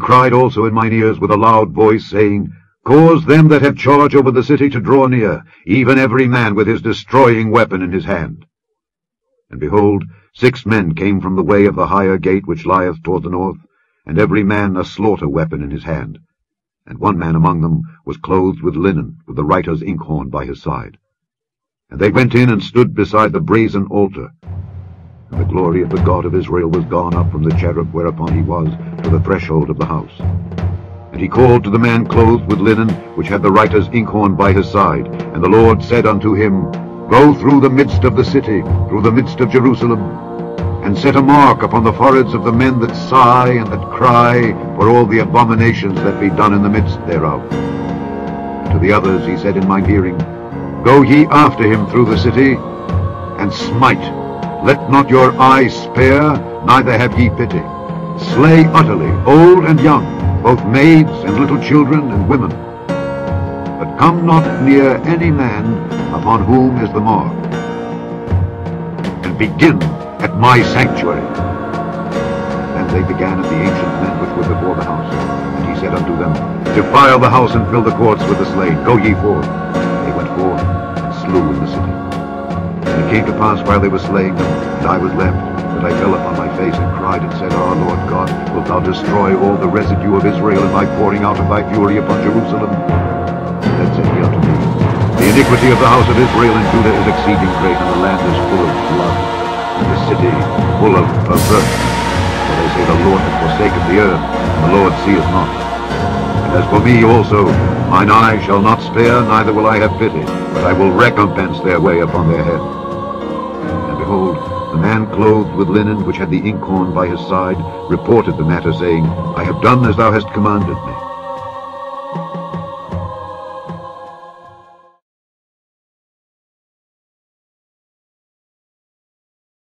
cried also in mine ears with a loud voice, saying, Cause them that have charge over the city to draw near, even every man with his destroying weapon in his hand. And behold, 6 men came from the way of the higher gate which lieth toward the north, and every man a slaughter weapon in his hand. And one man among them was clothed with linen, with the writer's inkhorn by his side. And they went in and stood beside the brazen altar. And the glory of the God of Israel was gone up from the cherub whereupon he was to the threshold of the house. And he called to the man clothed with linen, which had the writer's inkhorn by his side. And the Lord said unto him, Go through the midst of the city, through the midst of Jerusalem, and set a mark upon the foreheads of the men that sigh and that cry for all the abominations that be done in the midst thereof. And to the others he said in mine hearing, Go ye after him through the city, and smite. Let not your eye spare, neither have ye pity. Slay utterly, old and young, both maids and little children and women. But come not near any man upon whom is the mark. And begin at my sanctuary. Then they began at the ancient men which were before the house. And he said unto them, Defile the house and fill the courts with the slain. Go ye forth. They went forth and slew in the city. And it came to pass while they were slaying them, and I was left, that I fell upon my face and cried and said, Our Lord God, wilt thou destroy all the residue of Israel in thy pouring out of thy fury upon Jerusalem? Then said he unto me, The iniquity of the house of Israel and Judah is exceeding great, and the land is full of blood, and the city full of perverse. For they say, The Lord hath forsaken the earth, and the Lord seeth not. And as for me also, mine eye shall not spare, neither will I have pity, but I will recompense their way upon their head. And behold, the man clothed with linen, which had the inkhorn by his side, reported the matter, saying, I have done as thou hast commanded me.